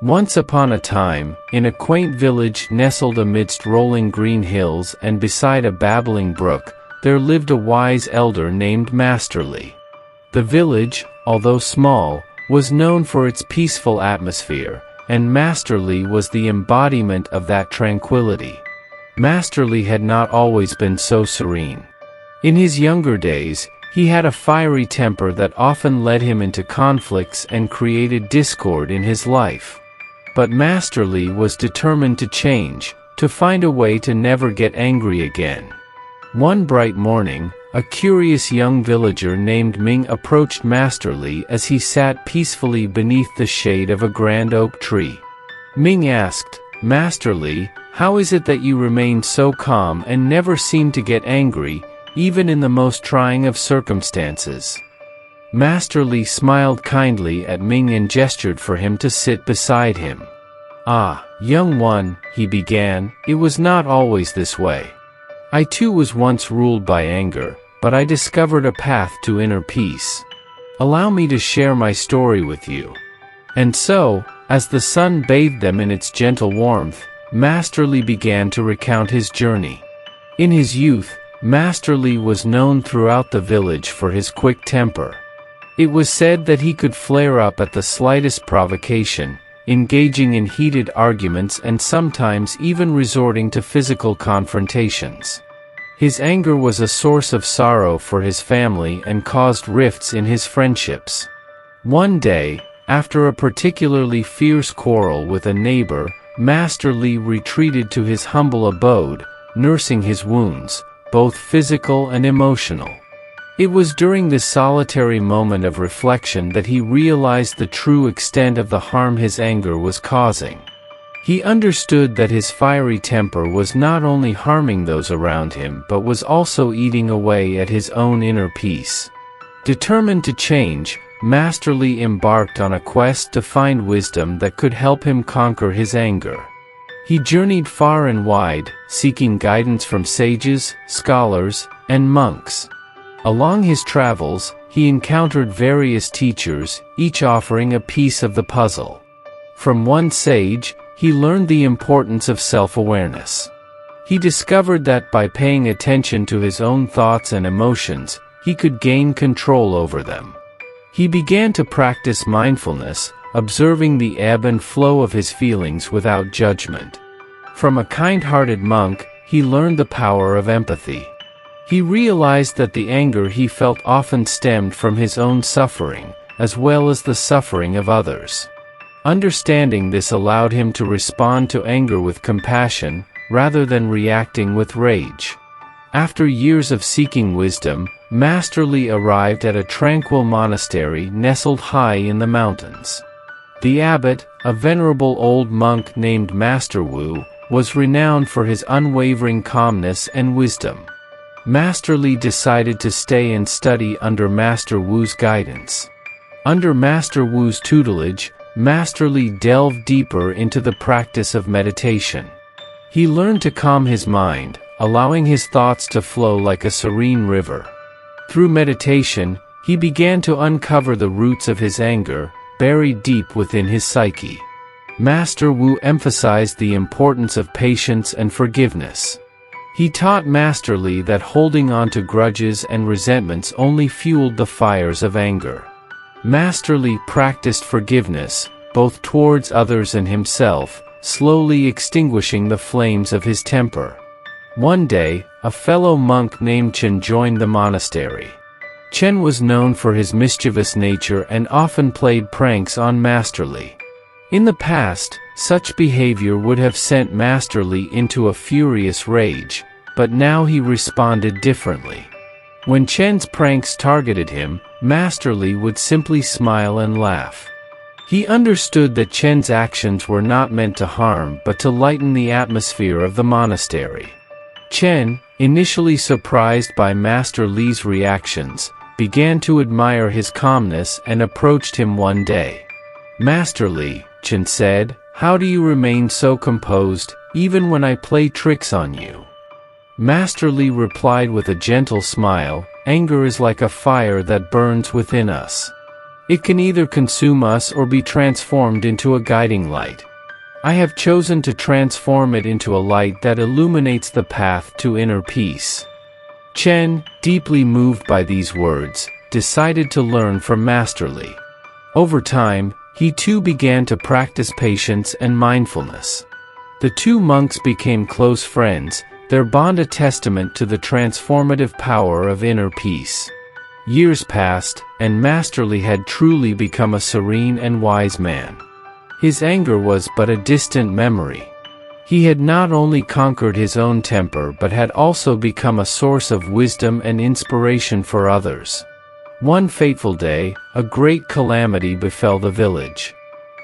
Once upon a time, in a quaint village nestled amidst rolling green hills and beside a babbling brook, there lived a wise elder named Masterly. The village, although small, was known for its peaceful atmosphere, and Masterly was the embodiment of that tranquility. Masterly had not always been so serene. In his younger days, he had a fiery temper that often led him into conflicts and created discord in his life. But Masterly was determined to change, to find a way to never get angry again. One bright morning, a curious young villager named Ming approached Masterly as he sat peacefully beneath the shade of a grand oak tree. Ming asked, "Masterly, how is it that you remain so calm and never seem to get angry, even in the most trying of circumstances?" Masterly smiled kindly at Ming and gestured for him to sit beside him. "Ah, young one," he began, "it was not always this way. I too was once ruled by anger, but I discovered a path to inner peace. Allow me to share my story with you." And so, as the sun bathed them in its gentle warmth, Masterly began to recount his journey. In his youth, Masterly was known throughout the village for his quick temper. It was said that he could flare up at the slightest provocation, engaging in heated arguments and sometimes even resorting to physical confrontations. His anger was a source of sorrow for his family and caused rifts in his friendships. One day, after a particularly fierce quarrel with a neighbor, Masterly retreated to his humble abode, nursing his wounds, both physical and emotional. It was during this solitary moment of reflection that he realized the true extent of the harm his anger was causing. He understood that his fiery temper was not only harming those around him but was also eating away at his own inner peace. Determined to change, Masterly embarked on a quest to find wisdom that could help him conquer his anger. He journeyed far and wide, seeking guidance from sages, scholars, and monks. Along his travels, he encountered various teachers, each offering a piece of the puzzle. From one sage, he learned the importance of self-awareness. He discovered that by paying attention to his own thoughts and emotions, he could gain control over them. He began to practice mindfulness, observing the ebb and flow of his feelings without judgment. From a kind-hearted monk, he learned the power of empathy. He realized that the anger he felt often stemmed from his own suffering, as well as the suffering of others. Understanding this allowed him to respond to anger with compassion, rather than reacting with rage. After years of seeking wisdom, Masterly arrived at a tranquil monastery nestled high in the mountains. The abbot, a venerable old monk named Master Wu, was renowned for his unwavering calmness and wisdom. Masterly decided to stay and study under Master Wu's guidance. Under Master Wu's tutelage, Masterly delved deeper into the practice of meditation. He learned to calm his mind, allowing his thoughts to flow like a serene river. Through meditation, he began to uncover the roots of his anger, buried deep within his psyche. Master Wu emphasized the importance of patience and forgiveness. He taught Masterly that holding on to grudges and resentments only fueled the fires of anger. Masterly practiced forgiveness, both towards others and himself, slowly extinguishing the flames of his temper. One day, a fellow monk named Chen joined the monastery. Chen was known for his mischievous nature and often played pranks on Masterly. In the past, such behavior would have sent Masterly into a furious rage, but now he responded differently. When Chen's pranks targeted him, Masterly would simply smile and laugh. He understood that Chen's actions were not meant to harm but to lighten the atmosphere of the monastery. Chen, initially surprised by Master Li's reactions, began to admire his calmness and approached him one day. "Master Li," Chen said, "how do you remain so composed, even when I play tricks on you?" Master Li replied with a gentle smile, "Anger is like a fire that burns within us. It can either consume us or be transformed into a guiding light. I have chosen to transform it into a light that illuminates the path to inner peace." Chen, deeply moved by these words, decided to learn from Master Li. Over time, he too began to practice patience and mindfulness. The two monks became close friends, their bond a testament to the transformative power of inner peace. Years passed, and Master Li had truly become a serene and wise man. His anger was but a distant memory. He had not only conquered his own temper but had also become a source of wisdom and inspiration for others. One fateful day, a great calamity befell the village.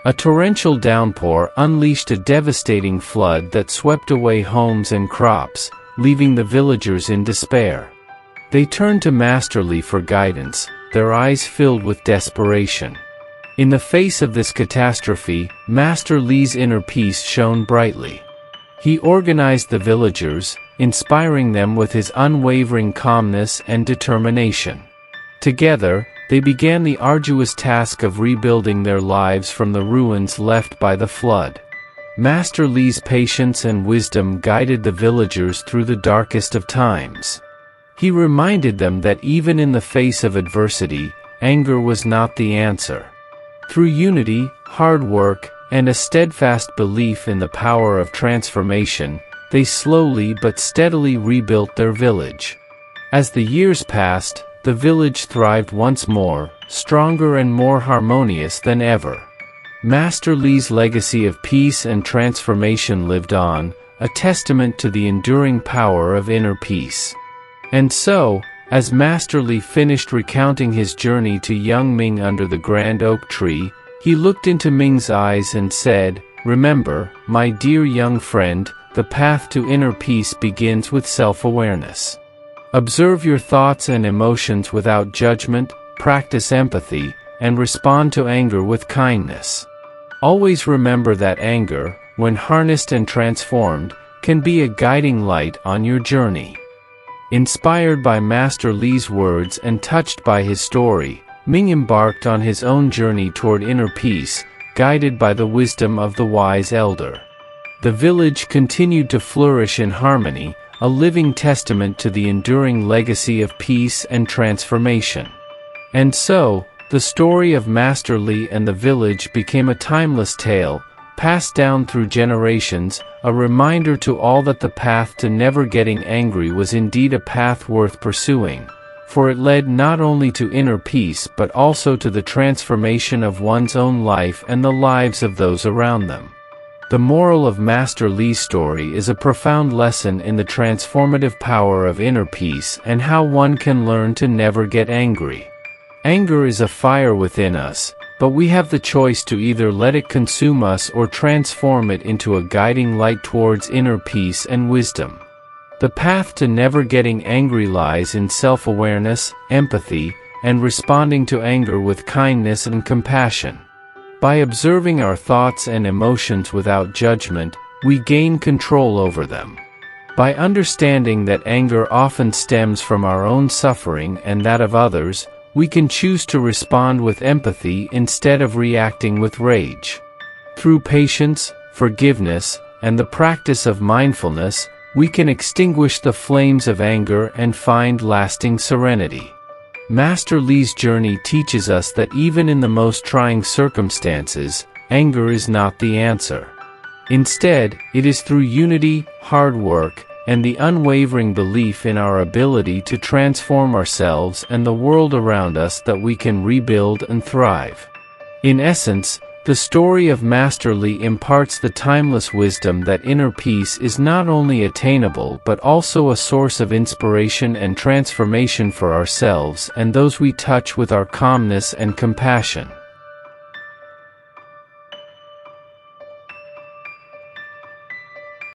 A torrential downpour unleashed a devastating flood that swept away homes and crops, leaving the villagers in despair. They turned to Master Li for guidance, their eyes filled with desperation. In the face of this catastrophe, Master Li's inner peace shone brightly. He organized the villagers, inspiring them with his unwavering calmness and determination. Together, they began the arduous task of rebuilding their lives from the ruins left by the flood. Master Li's patience and wisdom guided the villagers through the darkest of times. He reminded them that even in the face of adversity, anger was not the answer. Through unity, hard work, and a steadfast belief in the power of transformation, they slowly but steadily rebuilt their village. As the years passed, the village thrived once more, stronger and more harmonious than ever. Master Li's legacy of peace and transformation lived on, a testament to the enduring power of inner peace. And so, as Master Li finished recounting his journey to young Ming under the grand oak tree, he looked into Ming's eyes and said, "Remember, my dear young friend, the path to inner peace begins with self-awareness. Observe your thoughts and emotions without judgment, practice empathy, and respond to anger with kindness. Always remember that anger, when harnessed and transformed, can be a guiding light on your journey." Inspired by Master Li's words and touched by his story, Ming embarked on his own journey toward inner peace, guided by the wisdom of the wise elder. The village continued to flourish in harmony, a living testament to the enduring legacy of peace and transformation. And so, the story of Master Li and the village became a timeless tale, passed down through generations, a reminder to all that the path to never getting angry was indeed a path worth pursuing, for it led not only to inner peace but also to the transformation of one's own life and the lives of those around them. The moral of Master Li's story is a profound lesson in the transformative power of inner peace and how one can learn to never get angry. Anger is a fire within us, but we have the choice to either let it consume us or transform it into a guiding light towards inner peace and wisdom. The path to never getting angry lies in self-awareness, empathy, and responding to anger with kindness and compassion. By observing our thoughts and emotions without judgment, we gain control over them. By understanding that anger often stems from our own suffering and that of others, we can choose to respond with empathy instead of reacting with rage. Through patience, forgiveness, and the practice of mindfulness, we can extinguish the flames of anger and find lasting serenity. Master Li's journey teaches us that even in the most trying circumstances, anger is not the answer. Instead, it is through unity, hard work, and the unwavering belief in our ability to transform ourselves and the world around us that we can rebuild and thrive. In essence, the story of Master Li imparts the timeless wisdom that inner peace is not only attainable but also a source of inspiration and transformation for ourselves and those we touch with our calmness and compassion.